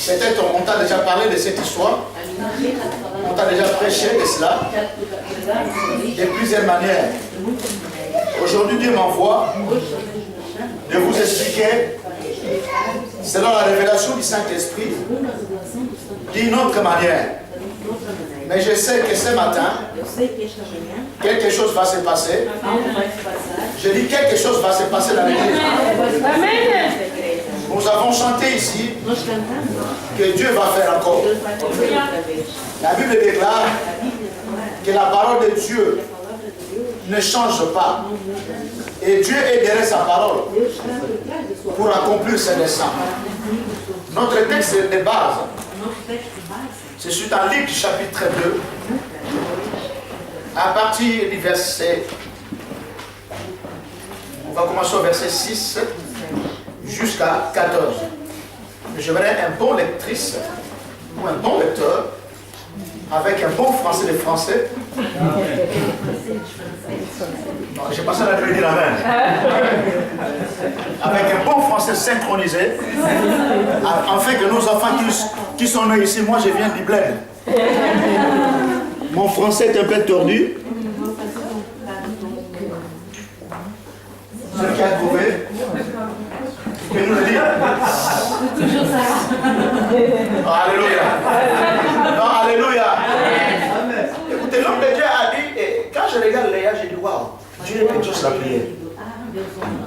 Peut-être on t'a déjà parlé de cette histoire. On t'a déjà prêché de cela de plusieurs manières. Aujourd'hui, Dieu m'envoie de vous expliquer, selon la révélation du Saint-Esprit, d'une autre manière. Mais je sais que ce matin, quelque chose va se passer. Je dis quelque chose va se passer dans l'église. Nous avons chanté ici que Dieu va faire encore. La Bible déclare que la parole de Dieu ne change pas. Et Dieu est derrière sa parole pour accomplir ses desseins. Notre texte de base, c'est sur dans Luc chapitre 2, à partir du verset, on va commencer au verset 6 jusqu'à 14. J'aimerais un bon lectrice ou un bon lecteur avec un bon français de français. J'ai passé la nuit dire amen. Avec un bon français synchronisé, afin que nos enfants qui sont nés ici, moi je viens du bled. Mon français est un peu tordu. Celui qui a trouvé, vous pouvez nous le dire. Oh, alléluia. Non, alléluia. Écoutez, l'homme de Dieu a dit, et quand je regarde Léa, j'ai dit, waouh, Dieu exauce la prière.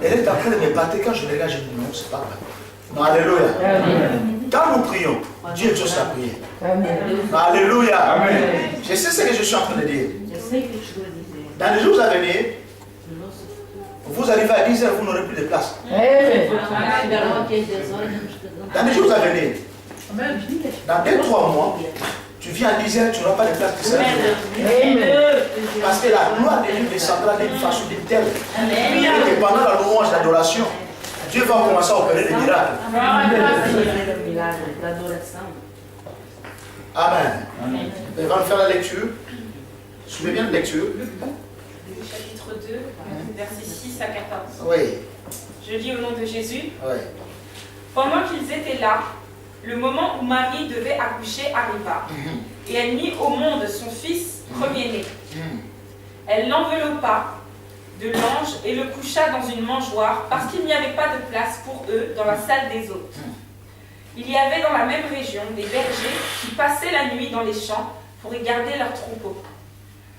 Elle est en train de me battre. Quand je regarde, j'ai dit, non, c'est pas vrai. Non, alléluia. Quand nous prions, Dieu exauce la prière. Non, alléluia. Je sais ce que je suis en train de dire. Dans les jours à venir, vous arrivez à 10h, vous n'aurez plus de place. Dans les jours à venir, dans 2-3 mois, tu viens à 10h, tu n'auras pas de place qui sert. Parce que la gloire de Dieu descendra d'une façon telle que pendant la louange d'adoration, Dieu va commencer à opérer des miracles. Amen. On va faire la lecture. Suivez bien la lecture. Chapitre 2, versets 6 à 14. Oui. Je lis au nom de Jésus. Oui. Pendant qu'ils étaient là, le moment où Marie devait accoucher arriva, et elle mit au monde son fils premier-né. Elle l'enveloppa de l'ange et le coucha dans une mangeoire, parce qu'il n'y avait pas de place pour eux dans la salle des hôtes. Il y avait dans la même région des bergers qui passaient la nuit dans les champs pour y garder leurs troupeaux.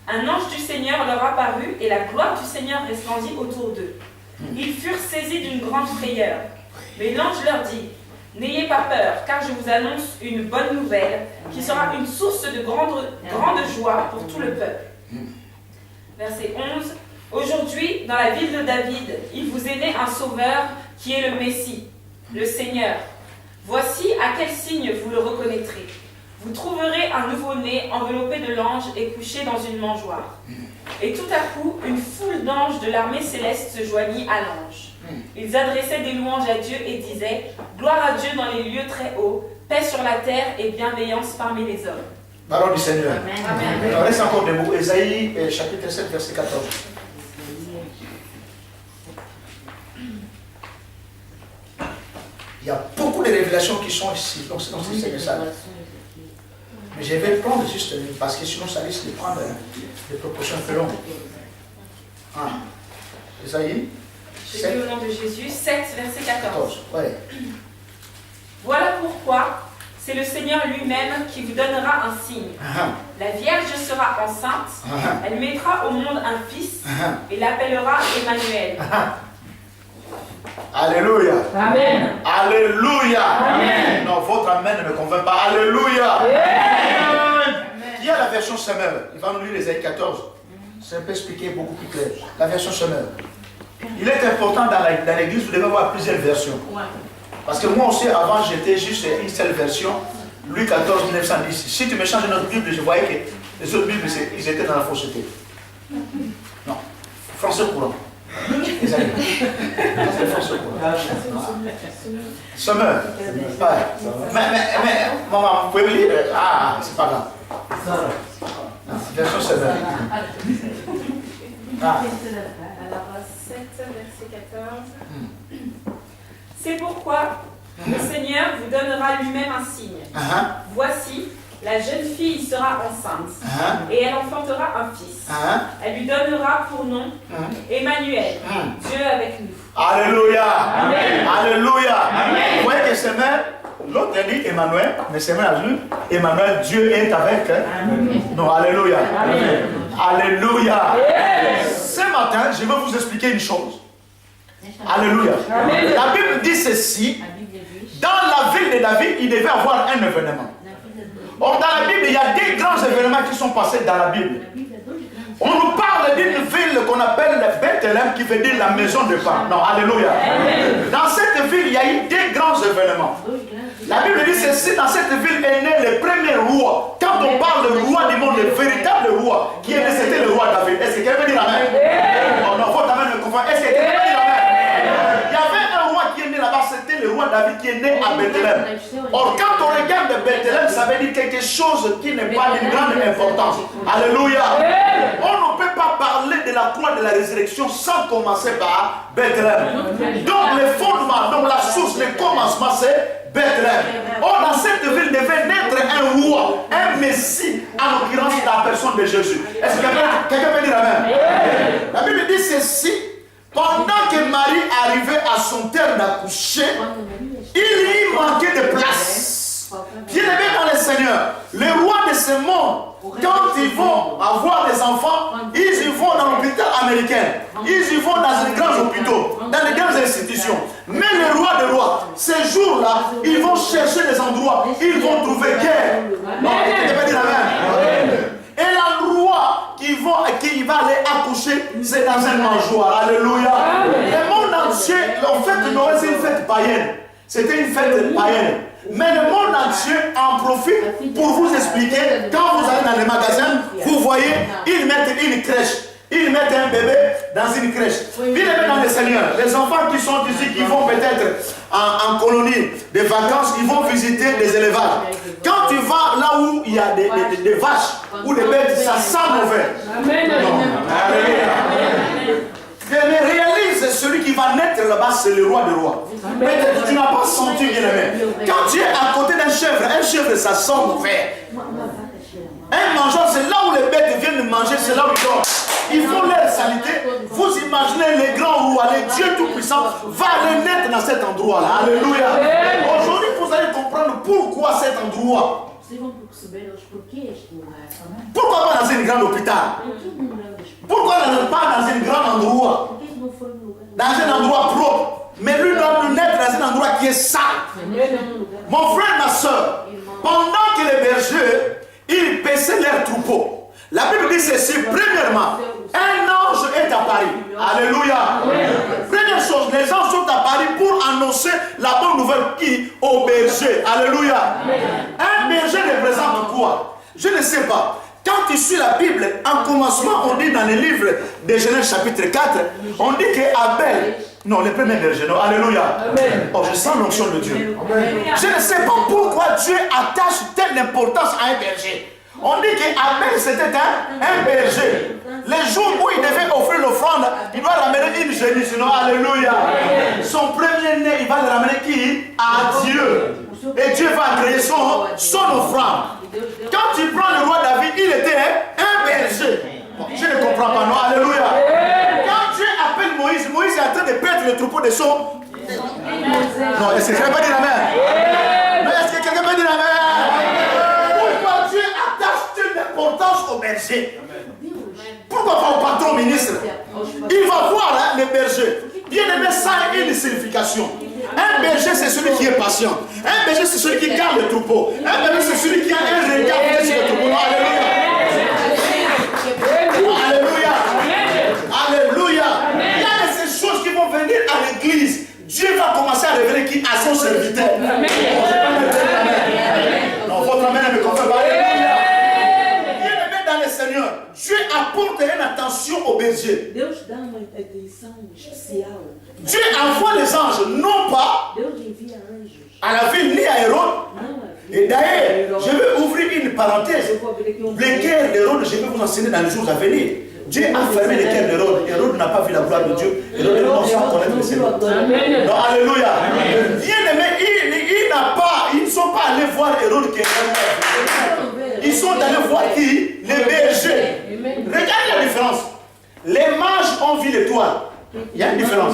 Un ange du Seigneur leur apparut et la gloire du Seigneur resplendit autour d'eux. Ils furent saisis d'une grande frayeur. Mais l'ange leur dit, « N'ayez pas peur, car je vous annonce une bonne nouvelle qui sera une source de grande joie pour tout le peuple. » Verset 11. « Aujourd'hui, dans la ville de David, il vous est né un sauveur qui est le Messie, le Seigneur. Voici à quel signe vous le reconnaîtrez. Vous trouverez un nouveau-né enveloppé de l'ange et couché dans une mangeoire. » Et tout à coup, une foule d'anges de l'armée céleste se joignit à l'ange. Ils adressaient des louanges à Dieu et disaient « Gloire à Dieu dans les lieux très hauts, paix sur la terre et bienveillance parmi les hommes. » Parole du Seigneur. Amen. On reste encore debout. Ésaïe, chapitre 7, verset 14. Il y a beaucoup de révélations qui sont ici, dans ce message. Mais je vais prendre juste, parce que sinon ça risque de prendre des proportions un peu longues. Ésaïe Je lis au nom de Jésus, 7, verset 14. Ouais. Voilà pourquoi c'est le Seigneur lui-même qui vous donnera un signe. La Vierge sera enceinte, elle mettra au monde un fils et l'appellera Emmanuel. Alléluia. Amen. Alléluia. Amen. Non, votre amen ne me convainc pas. Alléluia. Amen. Il y a la version Semeur. Il va nous lire Ésaïe 14. C'est un peu expliqué beaucoup plus clair. La version Semeur. Il est important dans l'église, vous devez avoir plusieurs versions. Parce que moi aussi, avant, j'étais juste une seule version. Louis 14, 1910. Si tu me changes notre Bible, je voyais que les autres Bibles, ils étaient dans la fausseté. Non. Français courant. Les amis. C'est français courant. Semeur. Mais, maman, vous pouvez me lire? Ah, c'est pas grave. Version Semeur. Alors, 7, verset 14. C'est pourquoi Le Seigneur vous donnera lui-même un signe. Voici, la jeune fille sera enceinte et elle enfantera un fils. Elle lui donnera pour nom Emmanuel, Dieu avec nous. Alléluia. Amen. Alléluia. Amen. Vous voyez que c'est même, l'autre a dit Emmanuel, mais c'est même à lui. Emmanuel, Dieu est avec. Non, alléluia. Amen. Alléluia. Ce matin, je vais vous expliquer une chose. Alléluia. Amen. La Bible dit ceci. Dans la ville de David, il devait avoir un événement. Or, dans la Bible, il y a des grands événements qui sont passés dans la Bible. On nous parle d'une ville qu'on appelle Bethléem, qui veut dire la maison de pain. Non, alléluia. Dans cette ville, il y a eu des grands événements. La Bible dit ceci, dans cette ville est né le premier roi. Quand on parle de roi du monde, le véritable roi, qui est né, c'était le roi David. Est-ce que quelqu'un peut dire amen? Oh non, faut t'amener le confort. Est-ce que quelqu'un peut dire amen? Il y avait un roi qui est né là-bas, c'était le roi David qui est né à Bethléem. Or, quand on regarde Bethléem, ça veut dire quelque chose qui n'est pas d'une grande importance. Alléluia. On ne peut pas parler de la croix de la résurrection sans commencer par Bethléem. Donc, le fondement, donc la source, le commencement, c'est Bethléem. Or, dans cette ville devait naître un roi, un messie, en l'occurrence la personne de Jésus. Est-ce que quelqu'un peut dire amen? La Bible dit ceci. Pendant que Marie arrivait à son terme d'accoucher, il lui manquait de place. Bien-aimés dans le Seigneur, les rois de ce monde, quand ils vont avoir des enfants, ils y vont dans l'hôpital américain, ils y vont dans les grands hôpitaux, dans les grandes institutions. Mais les rois des rois, ces jours-là, ils vont chercher des endroits, ils vont trouver guerre. Non, je vais dire amen. Et l'endroit qui va aller accoucher, c'est dans un mangeoire. Alléluia. Le monde entier, en fait, Noël, c'est une fête païenne. C'était une fête païenne. Mais le monde entier en profite pour vous expliquer. Quand vous allez dans les magasins, vous voyez, ils mettent une crèche. Ils mettent un bébé dans une crèche. Bien-aimés dans le Seigneur, les enfants qui sont ici, qui vont peut-être en colonie de vacances, ils vont visiter des élevages. Quand tu vas là où il y a des vaches ou des bêtes, ça sent mauvais. Amen. Mais réalise, celui qui va naître là-bas, c'est le roi des rois. Mais tu n'as pas senti, bien-aimé. Quand tu es à côté d'un chèvre, ça sent mauvais. Un mangeoire, c'est là où les bêtes viennent manger, c'est là où ils dorment. Ils font leur salité. Vous imaginez les grands rois, les dieux tout-puissants, va aller naître dans cet endroit-là. Alléluia. Aujourd'hui, vous allez comprendre pourquoi cet endroit. Pourquoi pas dans un grand hôpital? Pourquoi pas dans un grand endroit? Dans un endroit propre. Mais lui doit nous naître dans un endroit qui est sale. Mon frère, ma soeur, pendant que les bergers, ils paissaient leurs troupeaux. La Bible dit ceci, premièrement, un ange est apparu. Alléluia. Première chose, les anges sont apparus pour annoncer la bonne nouvelle qui au berger. Alléluia. Un berger représente quoi? Je ne sais pas. Quand tu suis la Bible, en commencement, on dit dans le livre de Genèse chapitre 4, on dit qu'Abel, non, le premier berger, non, alléluia. Oh, je sens l'onction de Dieu. Je ne sais pas pourquoi Dieu attache telle importance à un berger. On dit qu'Abel c'était un berger. Les jours où il devait offrir l'offrande, il doit ramener une génisse, sinon alléluia. Son premier-né, il va le ramener qui? À Dieu. Et Dieu va créer son offrande. Quand tu prends le roi David, il était un berger. Bon, je ne comprends pas, non, alléluia. Quand Dieu appelle Moïse, Moïse est en train de perdre le troupeau de son. Non, est-ce que quelqu'un peut dire amen? Non, est-ce que quelqu'un peut dire amen? Pourquoi Dieu attache une importance au berger? Pourquoi pas au patron ministre? Il va voir les bergers. Bien aimé, ça a une signification. Un berger, c'est celui qui est patient. Un berger, c'est celui qui garde le troupeau. Un berger, c'est celui qui a un regard sur le troupeau. Alléluia. Alléluia. Alléluia. Il y a de ces choses qui vont venir à l'église. Dieu va commencer à révéler qui à son serviteur. Non, votre amen ne me confirme pas. Alléluia. Bien-aimé dans le Seigneur, Dieu apporte une attention au berger. Dieu envoie les anges, non pas à la ville ni à Hérode. Et d'ailleurs, je vais ouvrir une parenthèse. Les guerres d'Hérode, je vais vous enseigner dans les jours à venir. Dieu a fermé les guerres d'Hérode. Hérode n'a pas vu la gloire de Dieu. Hérode ne pas connaître le Seigneur. Non, alléluia. Bien aimé, sont pas allés voir Hérode qui est mort. Ils sont allés voir qui? Les bergers. Regardez la différence. Les mages ont vu l'étoile. Il y a une différence.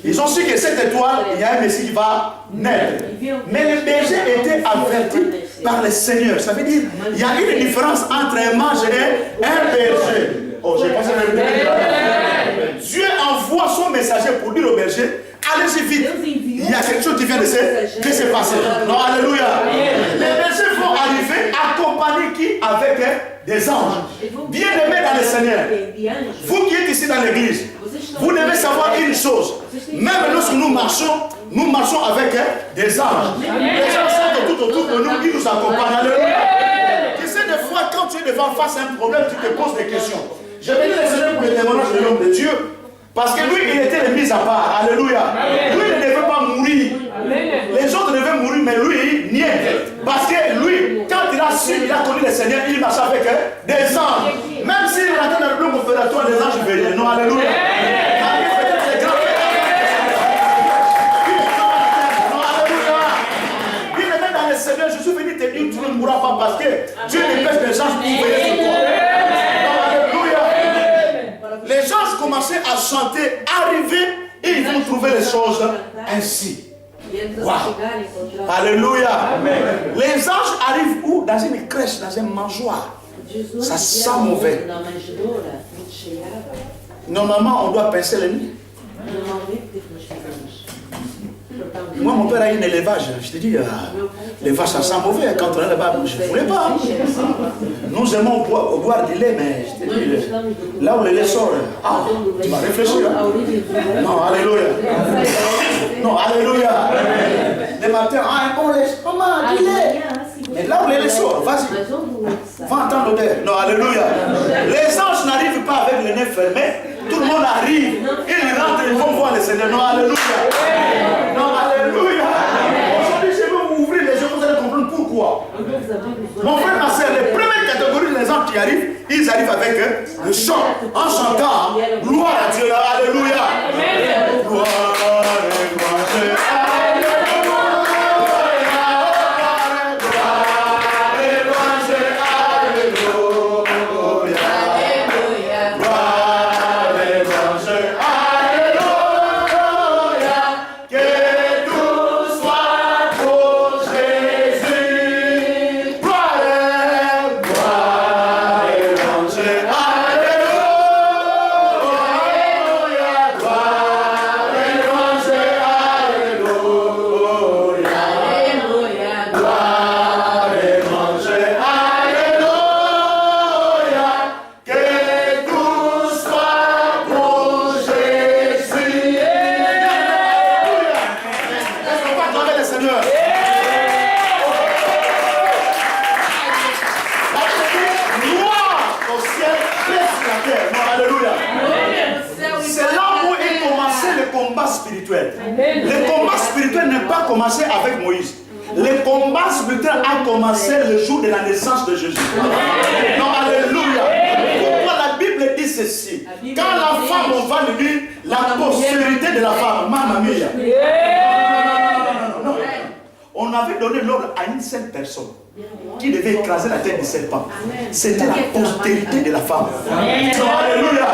Ils ont su que cette étoile, il y a un Messie qui va naître. Mais les bergers étaient avertis par le Seigneur. Ça veut dire il y a une différence entre un mage et un berger. Oh, j'ai pensé que Dieu envoie son messager pour dire au berger, allez-y vite. Il y a quelque chose qui vient de se passer. Non, alléluia. Les bergers vont arriver accompagnés qui? Avec des anges. Bien-aimés dans le Seigneur. Vous qui êtes ici dans l'église, vous devez savoir une chose. Même lorsque nous marchons avec des anges. Les gens sont tout autour de nous, ils nous accompagnent. Alléluia. Tu sais, des fois, quand tu es devant face à un problème, tu te poses des questions. Je vais dire pour le témoignage de l'homme de Dieu. Parce que lui, il était le mis à part. Alléluia. Lui, il ne devait pas mourir. Les autres devaient mourir, mais lui, il niait. Parce que lui, quand il a su, il a connu le Seigneur, il marchait avec des anges. Même s'il était dans le bloc opératoire, les anges venaient. Non, alléluia. Seigneur, je suis venu te dire, tu ne mourras pas parce que Dieu dépêche des anges pour veiller sur toi. Alléluia. Les anges commençaient à chanter, arriver et ils vont trouver les choses ainsi. Wow. Alléluia. Amen. Les anges arrivent où? Dans une crèche, dans un mangeoire. Ça sent mauvais. Normalement, on doit pincer les nuits. Moi, mon père a eu un élevage. Je te dis, les vaches, ça sent mauvais. Quand on est là-bas, je ne voulais pas. Nous aimons boire du lait, mais je te dis, là où le lait sort, tu vas réfléchir. Non, alléluia. Non, alléluia. Le matin, un bon lait, maman, du lait. Mais là où le lait sort, vas-y. Va entendre l'odeur. Non, alléluia. Les anges n'arrivent pas avec le nez fermé. Tout le monde arrive. Ils rentrent, ils vont voir le Seigneur. Non, alléluia. Non, alléluia. Aujourd'hui, je vais vous ouvrir les yeux, vous allez comprendre pourquoi. Mon frère, ma soeur, les premières catégories des gens qui arrivent, ils arrivent avec le chant, en chantant gloire à Dieu. Alléluia. Gloire à Dieu. Le combat spirituel n'est pas commencé avec Moïse. Le combat spirituel a commencé le jour de la naissance de Jésus. Non, alléluia. Pourquoi la Bible dit ceci? Quand la femme, on va lui dire la postérité de la femme. Mamma mia. Non. On avait donné l'ordre à une seule personne qui devait écraser la tête du serpent. C'était la postérité de la femme. Non, alléluia.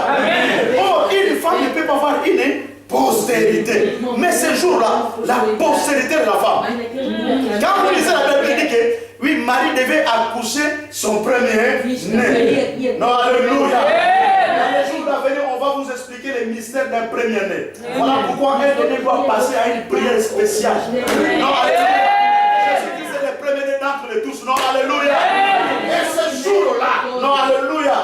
Oh, une femme ne peut pas avoir une postérité. Mais ce jour-là, la postérité de la femme. Quand vous lisez la Bible, il dit que oui, Marie devait accoucher son premier né. Non, alléluia. Dans les jours à venir, on va vous expliquer les mystères d'un premier né. Voilà pourquoi un né doit passer à une prière spéciale. Non, alléluia. Jésus dit c'est le premier né d'entre les tous. Non, alléluia. Et ce jour-là, non, alléluia,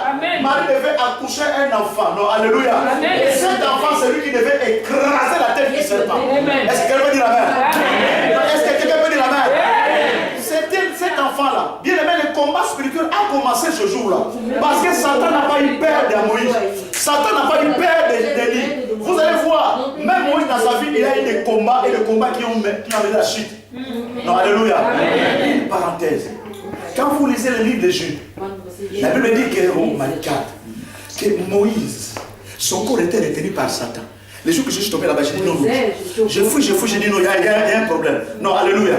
Marie devait accoucher un enfant. Non, alléluia. Et cet enfant, c'est lui qui devait écraser la tête du serpent. Est-ce que quelqu'un peut dire amen? Est-ce que quelqu'un peut dire amen? C'était cet enfant-là. Bien aimé, le combat spirituel a commencé ce jour-là. Parce que Satan n'a pas eu peur de Moïse. Satan n'a pas eu peur d'Élie. Vous allez voir, même Moïse dans sa vie, il a eu des combats et des combats qui ont amené la chute. Non, alléluia. Une parenthèse. Quand vous lisez le livre de Jude, la Bible dit que, oh my God, que Moïse, son corps était retenu par Satan. Les jours que je suis tombé là-bas, j'ai dit non. Je fouille, j'ai dit non, il y a un problème. Non, alléluia.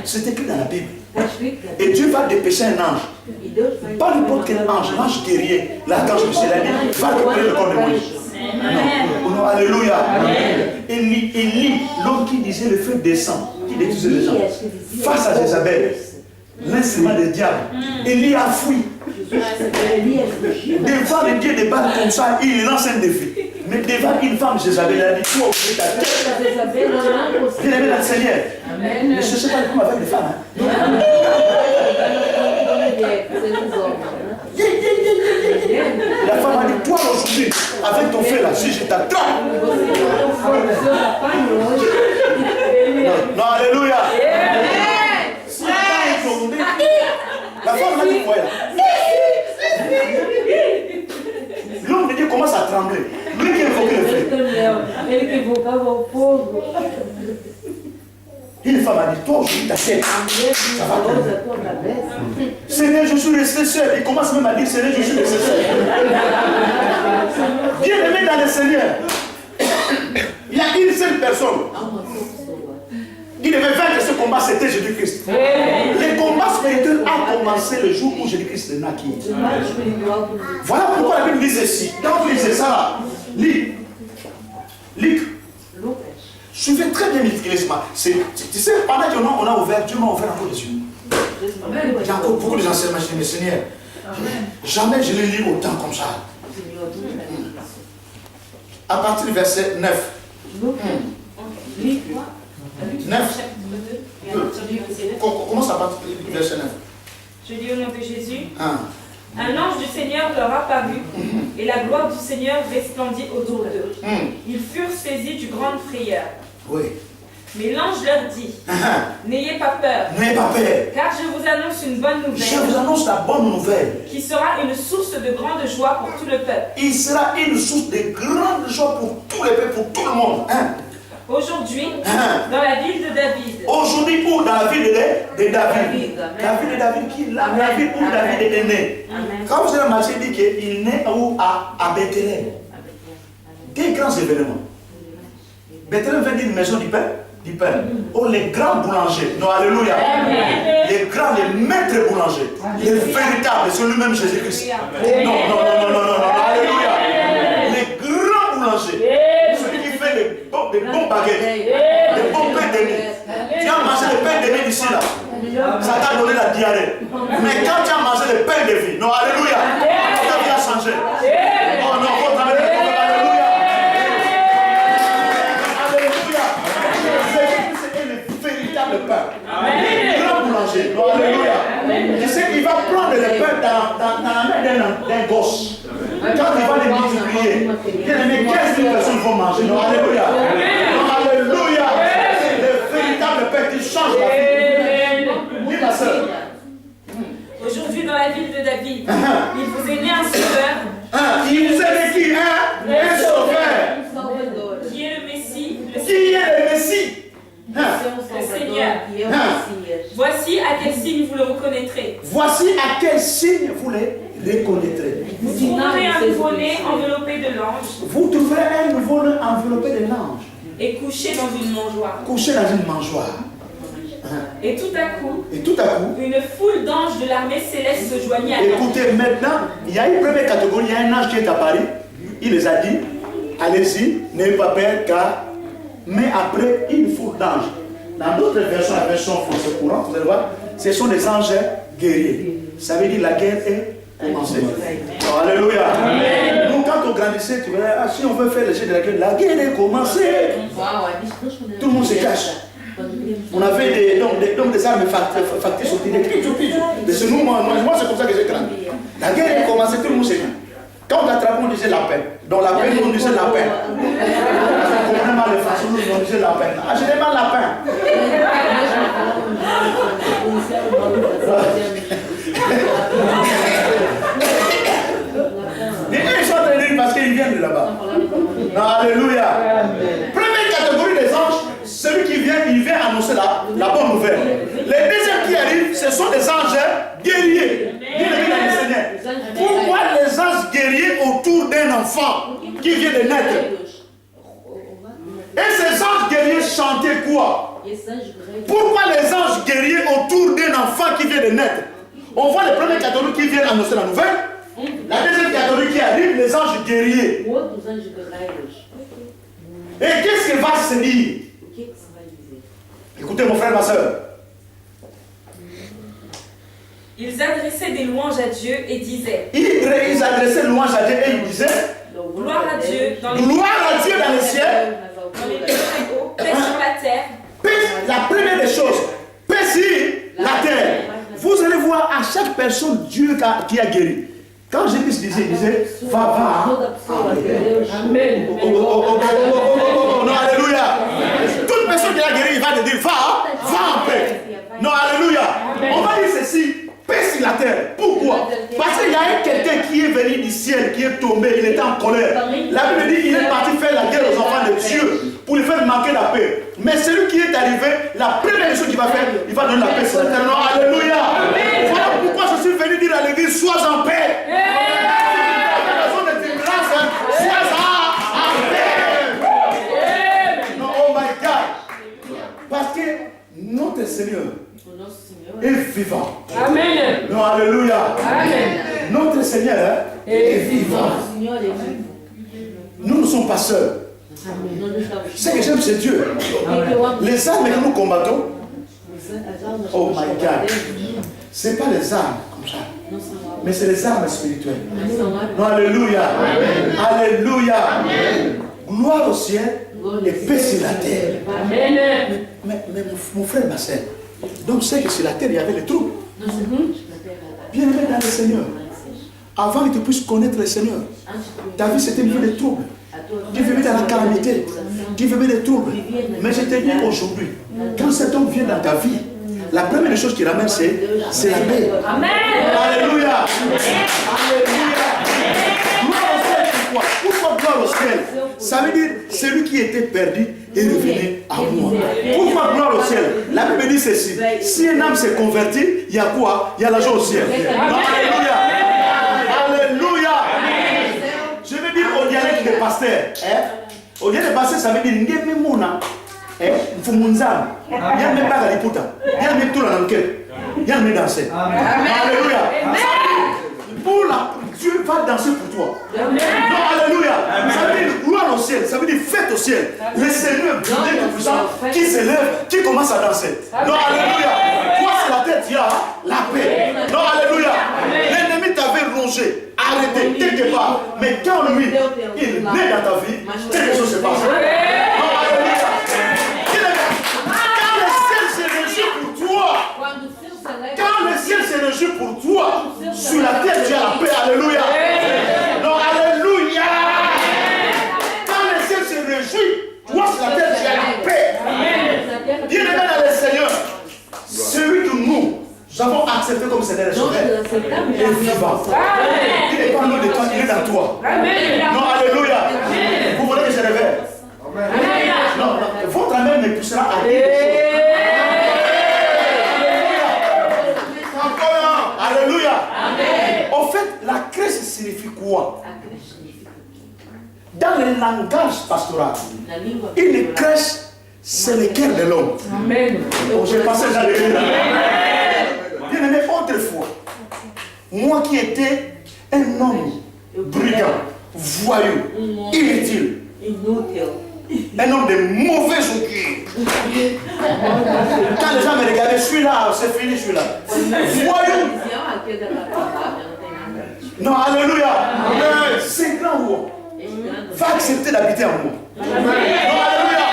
C'est écrit dans la Bible. Et Dieu va dépêcher un ange. Pas n'importe quel ange, l'ange guerrier. L'archange Michel a dit, va récupérer le corps de Moïse. Non, alléluia. Élie, l'homme qui disait le feu descend, qui détruisait les gens, face à Jézabel, l'instrument du diable, Élie a fui. Devant le Dieu des balles comme ça, il lance un défi. Mais devant une femme, Jézabel, elle a dit, toi, ouvrir ta tête. Bien aimé dans le Seigneur. Ne cherchez pas le coup avec les femmes. La femme a dit, toi aujourd'hui, avec ton feu là, si je t'attrape. Non, alléluia. Si est tombé, la femme a dit, voilà. L'homme de Dieu commence à trembler. Lui qui invoque le feu. Une femme a dit, toi aujourd'hui ta tête, ça va tomber. Seigneur, je suis resté seul. Il commence même à dire, Seigneur, je suis resté seul. Bien aimé dans le Seigneur, il y a une seule personne qui devait vaincre ce combat, c'était Jésus-Christ. Le combat spirituel a commencé le jour où Jésus-Christ est naquit. Voilà pourquoi la Bible dit ceci. Quand vous lisez ça là, lis. Suivez très bien l'église. Tu sais, pendant qu'on a ouvert, Dieu m'a ouvert encore les yeux. Il y a encore beaucoup d'enseignements, je dis, mais Seigneur, jamais je l'ai lu autant comme ça. À partir du verset 9. 9. Commence à partir du verset 9. Je lis au nom de Jésus. Un ange du Seigneur leur apparut, et la gloire du Seigneur resplendit autour d'eux. Ils furent saisis d'une grande frayeur. Oui. Mais l'ange leur dit, n'ayez pas peur. N'ayez pas peur. Car je vous annonce une bonne nouvelle. Je vous annonce la bonne nouvelle. Qui sera une source de grande joie pour tout le peuple. Il sera une source de grande joie pour tous les peuples, pour tout le monde. Aujourd'hui, dans la ville de David. Aujourd'hui, où dans la ville de David. La ville de David, la ville où David est né. Quand vous avez marché, il dit qu'il naît où à Bethléem. Quels grands événements. Bethléem veut dire une maison du Père. Oh, les grands boulangers. Non, alléluia. Les grands, les maîtres boulangers. Les véritables, c'est lui-même Jésus-Christ. Non, alléluia. Les grands boulangers. Celui qui fait des bons baguettes, des bons pains de mie. Tu as mangé le pain de mie d'ici là. Ça t'a donné la diarrhée. Mais quand tu as mangé le pain de vie, non, alléluia. Ta vie a changé. Oh non, votre amour, alléluia. Le pain. Le grand boulanger. Alléluia. Tu sais qu'il va prendre le pain dans la main d'un gosse. Quand il va les multiplier, mais 15 000 personnes vont manger. Non, alléluia. Non, alléluia. Le véritable pain qui change la vie. Dis ma soeur. Aujourd'hui, dans la ville de David, il vous est né un sauveur. Il vous est né qui? Un sauveur. Qui est le Messie? Qui est le Messie? Le Seigneur. Voici à quel signe vous le reconnaîtrez. Voici à quel signe vous le reconnaîtrez. Vous trouverez un nouveau-né enveloppé de l'ange. Vous trouverez un nouveau-né enveloppé de l'ange. Et couché dans une mangeoire. Couché dans une mangeoire. Et tout à coup, une foule d'anges de l'armée céleste se joignit à lui. Écoutez, maintenant, il y a une première catégorie, il y a un ange qui est apparu. Il les a dit, allez-y, n'ayez pas peur, car... Mais après, une foule d'anges. Dans d'autres versions, la version française courante, vous allez voir, ce sont des anges guerriers. Ça veut dire la guerre est commencée. Oh, alléluia. Amen. Nous, quand on grandissait, tu verras, si on veut faire le jeu de la guerre est commencée. Tout le monde se cache. On avait des armes factices au pied. Moi, c'est comme ça que j'ai grandi. La guerre est commencée, tout le monde se cache. Quand on attrape, on disait la peine. Dans la peine, on disait la peine. On comprenait mal les façons, on disait la peine. Ah, j'ai mal la peine. Ils sont en train de dire parce qu'ils viennent de là-bas. Alléluia. Première catégorie des anges, celui qui vient, il vient annoncer la bonne nouvelle. Les deuxièmes qui arrivent, ce sont des anges guerriers. Pourquoi les anges guerriers autour d'un enfant qui vient de naître? Et ces anges guerriers chantaient quoi? Pourquoi les anges guerriers autour d'un enfant qui vient de naître? On voit les premiers catholiques qui viennent annoncer la nouvelle. La deuxième catholique qui arrive, les anges guerriers. Et qu'est-ce qu'il va se dire? Écoutez mon frère, ma soeur. Ils adressaient des louanges à Dieu et disaient. Ils adressaient louanges à Dieu et ils disaient. Gloire à Dieu dans les ciel. Dans les lieux très hauts, paix sur la terre. Paix, la première des choses. Paix sur la terre. Vous allez voir à chaque personne Dieu qui a guéri. Quand Jésus disait, il disait, va. Amen. Non, alléluia. Toute personne qui a guéri, il va te dire, va en paix. Non, alléluia. On va dire ceci, paix sur la terre. Pourquoi? Parce qu'il y a quelqu'un qui est venu du ciel, qui est tombé, il était en colère. La Bible dit, il est parti faire la guerre aux enfants de Dieu pour lui faire manquer la paix. Mais celui qui est arrivé, la première chose qu'il va faire, il va donner la paix sur la terre. Non, alléluia. Voilà pourquoi je suis venu dire à l'église, sois en paix. Non, oh my God. Parce que notre Seigneur est vivant. Amen. Non, alléluia. Amen. Notre Seigneur est vivant. Nous ne sommes pas seuls. Ce que j'aime, c'est Dieu. Les armes que nous combattons, oh my God, ce n'est pas les armes comme ça, mais c'est les armes spirituelles. Non, alléluia. Alléluia. Gloire au ciel et paix sur la terre. Mais mon frère, ma soeur, donc c'est que sur la terre, il y avait les troubles. Bien-aimé dans le Seigneur, avant que tu puisses connaître le Seigneur, ta vie c'était une vie de troubles. Tu vivais dans la calamité, tu vivais des troubles. Mais je te dis aujourd'hui, quand cet homme vient dans ta vie, la première chose qu'il ramène, c'est la paix. Amen. Alléluia. Gloire au ciel, pourquoi? Pourquoi gloire au ciel? Ça veut dire celui qui était perdu est revenu à moi. Pourquoi gloire au ciel? La Bible dit ceci. Si un âme s'est converti, il y a quoi? Il y a la joie au ciel. Non, alléluia. Alléluia. Je veux dire au dialecte des pasteurs. Au dialecte des pasteurs, ça veut dire Ngeme Mouna. Mfumunzam. Il y a même pas Galiputa. Il y a même tout la langue. Il y a même danser. Alléluia. Pour la Dieu va danser pour toi. Non, alléluia. Ça veut dire gloire au ciel. Ça veut dire fête au ciel. Le Seigneur, Dieu tout-puissant, qui s'élève, qui commence à danser. Non, alléluia. Toi, sur la tête, il y a la paix. Non, alléluia. L'ennemi t'avait rongé, arrêté, quelque part. Mais quand lui, il naît dans ta vie, quelque chose se passe. Non, alléluia. Quand le ciel se réjouit pour toi, sur la terre tu as la paix, alléluia. Non, alléluia. Quand le ciel se réjouit, toi sur la terre tu as la paix. Bien-aimé dans le Seigneur, celui que nous avons accepté comme Seigneur et Sauveur est vivant. Il n'est pas loin de toi, il est dans toi. Non, alléluia. Vous voulez que je révèle? Non, votre amen me poussera à dire des choses. Alléluia. En fait, la crèche signifie quoi? Dans le langage pastoral, une crèche, c'est le cœur de l'homme. Oh, j'ai passé dans les rues. Bien aimé, autrefois, moi qui étais un homme brigand, voyou, inutile, un homme de mauvais augure. Quand les gens me regardaient, je suis là, c'est fini, je suis là. Voyou. Non, alléluia. C'est grand roi. Va accepter d'habiter en moi. Non, alléluia.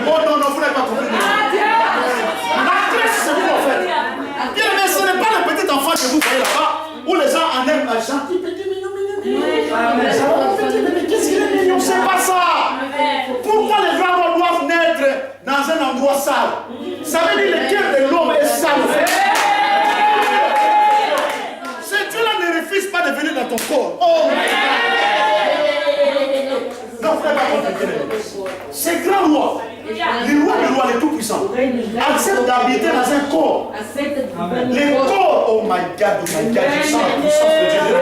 Oh non, non, vous n'avez pas compris. La crèche, c'est vous en fait. Bien, mais ce n'est pas le petit enfant que vous voyez là-bas, où les gens en aiment un gentil petit mignon, qu'est-ce qu'il est mignon? C'est pas ça. Pourquoi les gens doivent naître dans un endroit sale? Ça veut dire que le cœur de l'homme est sale. Ce Dieu-là ne refuse pas de venir dans ton corps. Oh. Non, frère, c'est grand roi. Le roi est tout puissant. Accepte d'habiter dans un corps. Les corps, oh my God, je sens la puissance de Dieu.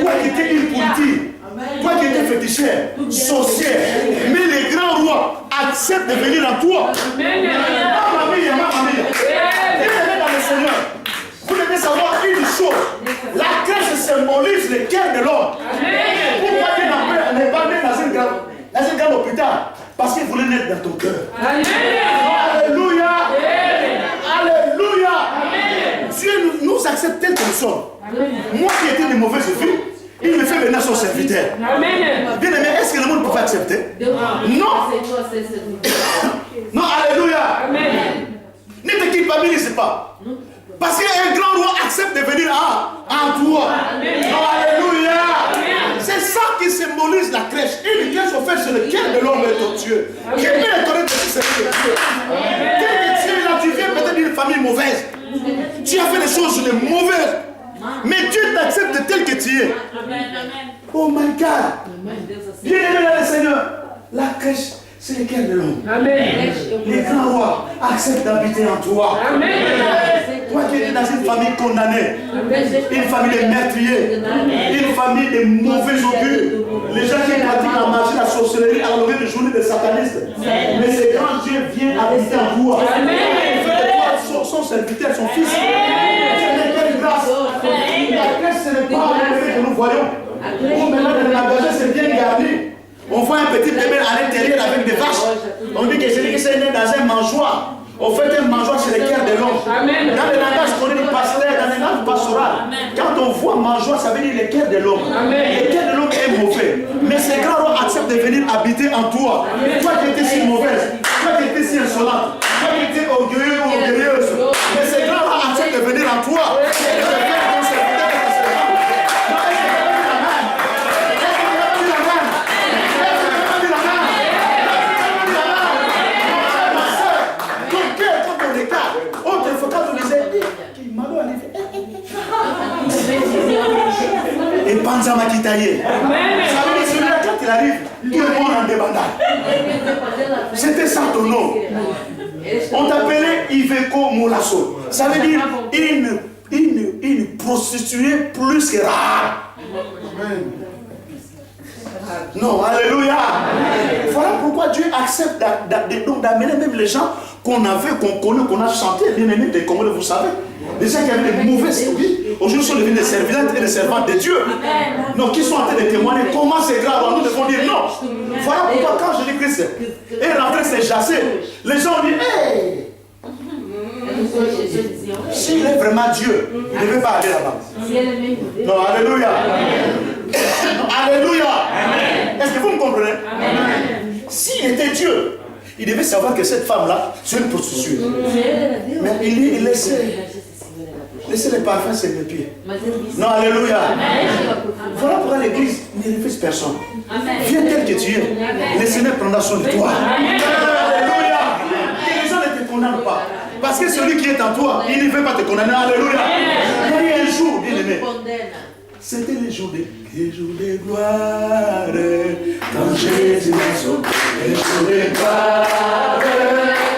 Toi qui étais une politique, toi qui étais fétichère, sorcière, mais les grands toi, accepte de venir en toi. Ma famille. Bien-aimés dans le Seigneur, vous devez savoir une chose. La crèche symbolise le cœur de l'homme. Pourquoi tu n'es pas né dans un grand hôpital? Parce qu'il voulait naître dans ton cœur. Alléluia. Alléluia. Dieu nous accepte tel que nous sommes. Moi qui étais de mauvaise vie, il me fait maintenant son serviteur. Bien-aimé, est-ce que le monde peut accepter? Non. Non, alléluia. Ne te culpabilise pas. Parce qu'un grand roi accepte de venir en toi. Alléluia. C'est ça qui symbolise la crèche. Une crèche offerte sur le cœur de l'homme et de Dieu. Qui peut étonner de ce serviteur de Dieu. Tel que tu es là, tu viens peut-être d'une famille mauvaise. Tu as fait des choses mauvaises. Mais Dieu t'accepte tel que tu es. Oh my God. Bien-aimé dans le Seigneur, la crèche, c'est le cœur de l'homme. Les grands rois acceptent d'habiter en toi. Toi qui es dans une famille condamnée, une famille de meurtriers, une famille de mauvais augures, les gens qui pratiquent la magie, la sorcellerie, à l'orée de journée des satanistes. Mais ce grand Dieu vient habiter en toi. Il fait de toi son serviteur, son fils. Quelle grâce. La crèche, ce n'est pas un bébé que nous voyons. Oh, maintenant, dans le magasin, c'est bien garni. On voit un petit bébé à l'intérieur avec des vaches. On dit que c'est né dans un mangeoire. On fait un mangeoire sur le cœur de l'homme. Dans le langage qu'on dit du pasteur, dans le langage pastoral, quand on voit mangeoire, ça veut dire le cœur de l'homme. Le cœur de l'homme est mauvais. Mais ces grands rois acceptent de venir habiter en toi. Toi qui étais si mauvaise, toi qui étais si insolente, toi qui étais orgueilleux ou orgueilleuse. Mais ces grands rois acceptent de venir en toi. Et de faire ton serviteur de ta servante. Et Panzama qui taillait. Ça veut dire celui-là, quand il arrive, tout le monde en débandade. C'était ça ton nom. On t'appelait Iveco Moulasso. Ça veut dire une prostituée plus que rare. Non, alléluia. Voilà pourquoi Dieu accepte d'amener même les gens qu'on avait, qu'on connaît, qu'on a chanté, bien aimés des Congolais, vous savez. Les gens qui avaient des mauvaises vies, aujourd'hui sont devenus des serviteurs et des servantes de Dieu. Donc, qui sont en train de témoigner comment c'est grave. Nous devons dire non. Voilà pourquoi quand Jésus-Christ est rentré se jasser, les gens ont dit hey! S'il est vraiment Dieu, il ne devait pas aller là-bas. Non, alléluia. Alléluia. Est-ce que vous me comprenez? S'il était Dieu, il devait savoir que cette femme-là, c'est une prostituée. Mais il laissait les parfums sur mes pieds. Non, alléluia. Voilà pourquoi l'église ne refuse personne. Viens tel que tu es. Le Seigneur prendra soin de toi. Alléluia. Et les gens ne te condamnent pas. Parce que celui qui est en toi, il ne veut pas te condamner. Alléluia. Il y a un jour, bien aimé. C'était les jours de gloire. Quand Jésus m'a sauvé, les jours de gloire.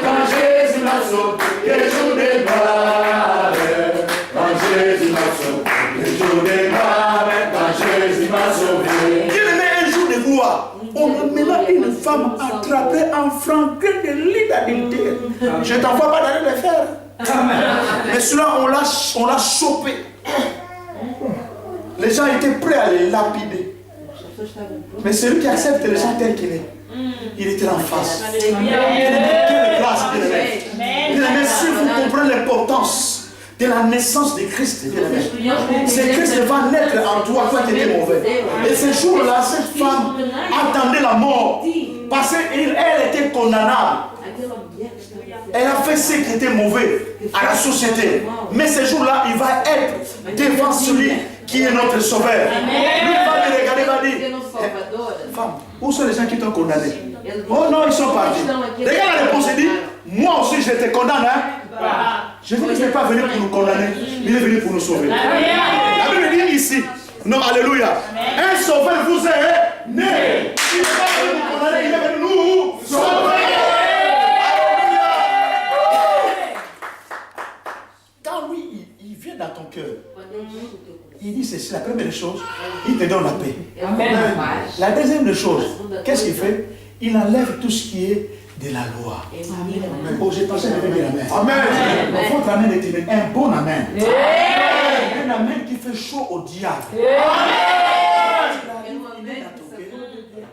Quand Jésus m'a sauvé, les jours de gloire. Quand Jésus m'a sauvé, les jours de gloire. Quand Jésus m'a sauvé. Dieu met un jour de gloire. On amena une femme attrapée en flagrant délit d'adultère. Je ne t'envoie pas d'aller le faire. Mais cela, on l'a chopé. Les gens étaient prêts à les lapider. Mais celui qui accepte les gens tels qu'il est, il était en face. Quelle grâce, bien-aimé. Si vous comprenez l'importance de la naissance de Christ, c'est Christ va naître en toi, toi qui étais mauvais. Et ce jour-là, cette femme attendait la mort parce qu'elle était condamnable. Elle a fait ce qui était mauvais à la société. Mais ce jour-là, il va être devant celui qui est notre sauveur. Lui va me regarder, va dire femme, où sont les gens qui t'ont condamné? Oh non, ils sont partis. Regarde la réponse, il dit moi aussi je te condamne. Jésus n'est pas venu pour nous condamner, il est venu pour nous sauver. La Bible dit ici, non, alléluia, un sauveur vous est né. Il n'est pas venu nous condamner, il est venu nous sauver. Quand lui, il vient dans ton cœur, il dit ceci, la première chose, il te donne la paix. Amen. La deuxième chose, qu'est-ce qu'il fait? il enlève tout ce qui est de la loi. Oh, j'ai pensé de dire amen. Amen. Votre amen est un bon amen. Un amen qui fait chaud au diable.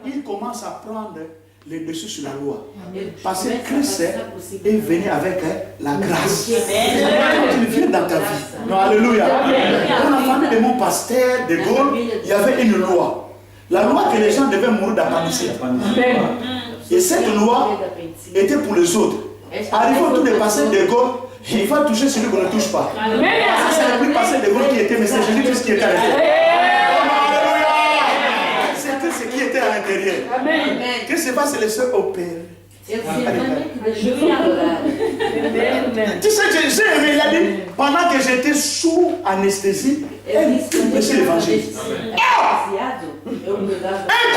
Il commence à prendre les dessus sur la loi. Parce que Christ est venu avec la grâce. Quand il vient dans ta vie. Non, alléluia. Dans la famille de mon pasteur de Gaulle, il y avait une loi. La loi que les gens devaient mourir d'appendicite. Et cette loi était pour les autres. Arrivé au tour de pasteur de Gaulle, il va toucher celui qu'on ne touche pas. C'est le plus pasteur de Gaulle qui était, mais c'est Jésus-Christ qui était à l'intérieur. C'était ce qui était à l'intérieur. Que ce pas, c'est le seul opéré. Tu sais que j'ai aimé, il a dit, pendant que j'étais sous anesthésie, elle prêchait l'évangile.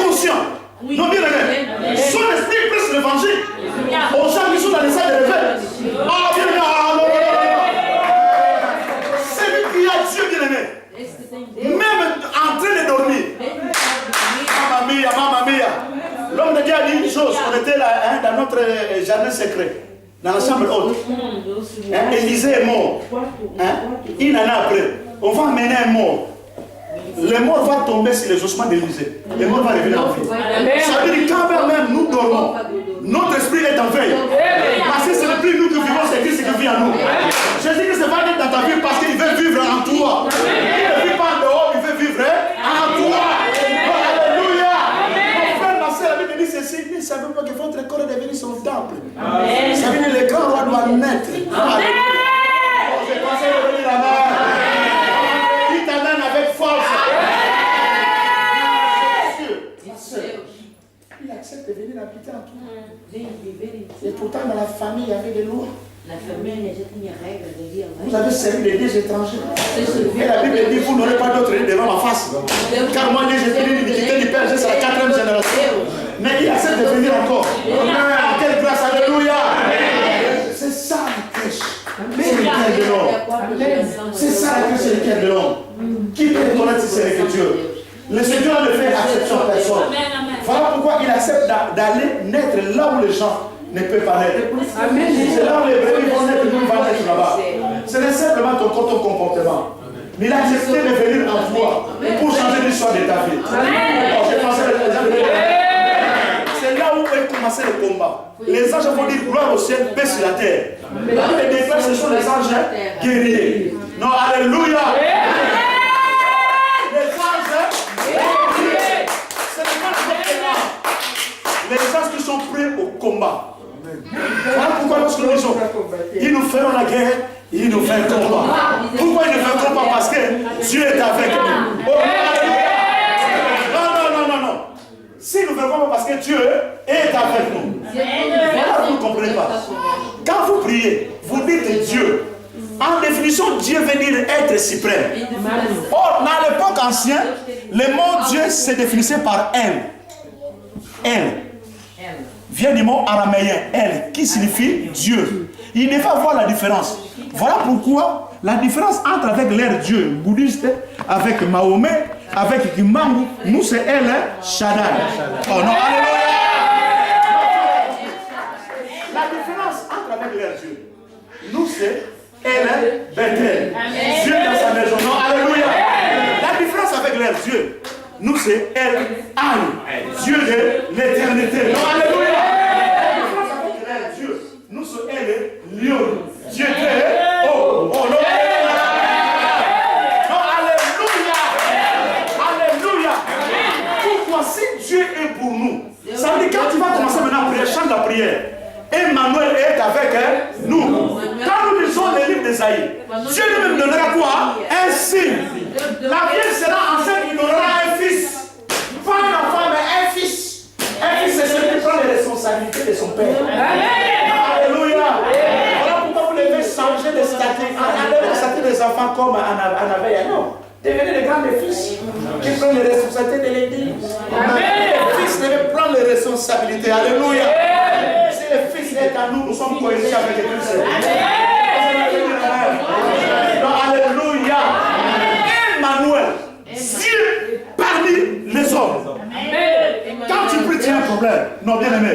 Inconscient. Non, bien aimé. Son esprit prêche l'évangile. Aux gens qui sont dans les salles de réveil. Ah, bien aimé. C'est lui qui a Dieu, bien aimé. Même en train de dormir. Mamma mia. L'homme de Dieu a dit une chose. On était là dans notre jardin secret, dans la chambre haute. Élisée est mort. Une année après, on va amener un mort. Le mort va tomber sur les ossements d'Élisée. Le mort va revenir en vie. Ça veut dire quand même nous dormons, notre esprit est en veille. Parce que ce n'est plus nous qui vivons, c'est Christ qui vit en nous. Jésus-Christ va venir dans ta vie parce qu'il veut vivre en toi. Il ne vit pas en dehors, il veut vivre en toi. Ceci, ne savez pas que votre corps est devenu son temple. Ça veut dire que le grand roi doit naître. Amen. J'ai pensé revenir là-bas. Il t'amène avec force. Il accepte de venir habiter en toi. Et pourtant, dans la famille, il y avait des lois. Vous avez servi des dieux étrangers. Et la Bible dit, vous n'aurez pas d'autre devant ma face. Car moi, j'ai fini l'iniquité du Père, c'est la 4e génération. Mais il accepte de venir encore. Quelle grâce, alléluia. C'est ça la crèche. C'est le cœur de l'homme. C'est ça la crèche, c'est le cœur de l'homme. Qui peut reconnaître si c'est avec Dieu? Le Seigneur ne fait acception à personne. Voilà pourquoi il accepte d'aller naître là où les gens ne peuvent pas naître. C'est là où les brebis vont naître, nous allons naître là-bas. Ce n'est simplement ton comportement. Mais il a accepté de venir en toi pour changer l'histoire de ta vie. J'ai pensé à l'exemple. C'est là où est commencé le combat. Les anges vont dire gloire au ciel, paix sur la terre. La Bible déclare ce sont les anges guerriers. Non, alléluia. Les anges guerriers. Ce n'est pas les anges qui sont prêts au combat. Voilà pourquoi lorsque nous disons, ils nous feront la guerre, ils nous font un combat. Pourquoi ils nous font un combat? Parce que Dieu est avec nous. Oh, non. Si nous ne faisons pas parce que Dieu est avec nous. Voilà, vous ne comprenez pas. Quand vous priez, vous dites Dieu. En définition, Dieu veut dire être suprême. Or, dans l'époque ancienne, le mot Dieu se définissait par elle. Elle vient du mot araméen, elle, qui signifie Dieu. Il ne faut voir la différence. Voilà pourquoi la différence entre avec leur Dieu bouddhiste, avec Mahomet, avec Kimangu, nous c'est elle, Shaddai. Oh non, alléluia! La différence entre avec leur Dieu, nous c'est elle, Bethel. Dieu dans sa maison. Non, alléluia! La différence avec leur Dieu, nous c'est elle, Anne, Dieu de l'éternité. Non, alléluia! La différence avec leur Dieu, nous c'est elle, Lion, Dieu de oh, non, si Dieu est pour nous, ça veut dire quand tu vas commencer maintenant à prier, chante la prière. Emmanuel est avec nous. Quand nous lisons les livres d'Ésaïe, Dieu lui-même donnera quoi? Un signe. La Vierge sera enceinte, il aura un fils. Pas un enfant, mais un fils. Un fils, c'est celui qui prend les responsabilités de son père. Alléluia. Voilà pourquoi vous devez changer de statut. Enlevez le statut des enfants comme en avait un homme. Devenez les grands fils qui prennent les responsabilités de l'église. Les fils devaient prendre les responsabilités. Alléluia. Si le fils est à nous, nous sommes cohérents avec les Christ. Alléluia. Emmanuel, Dieu parmi les hommes. Quand tu pries, tu as un problème. Non, bien aimé.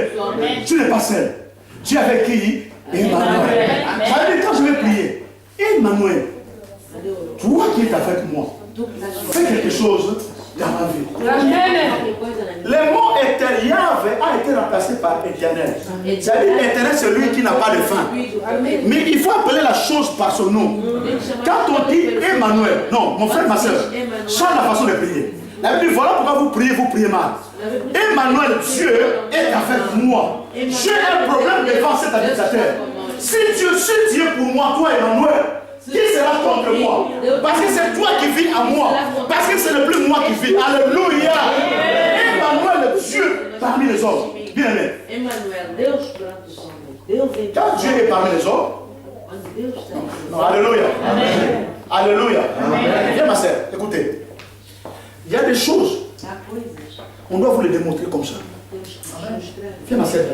Dieu avec qui? Emmanuel. Ça veut dire quand je vais prier, Emmanuel, toi qui es avec moi, fais quelque chose dans ma vie. Le mot éternel a été remplacé par éternel. C'est-à-dire éternel, c'est lui qui n'a pas de fin. Mais il faut appeler la chose par son nom. Quand on dit Emmanuel, non, mon frère, ma soeur, change la façon de prier. La Bible dit, voilà pourquoi vous priez mal. Emmanuel, Dieu est avec moi. J'ai un problème devant cet habitateur. Si Dieu est pour moi, toi Emmanuel, qui sera contre moi? Parce que c'est toi qui vis à moi. Parce que ce n'est plus moi qui vis. Alléluia. Emmanuel, Dieu parmi les hommes. Bien aimé. Quand Dieu est parmi les hommes, non, alléluia. Alléluia. Viens ma soeur, écoutez. Il y a des choses, on doit vous les démontrer comme ça. Viens ma soeur.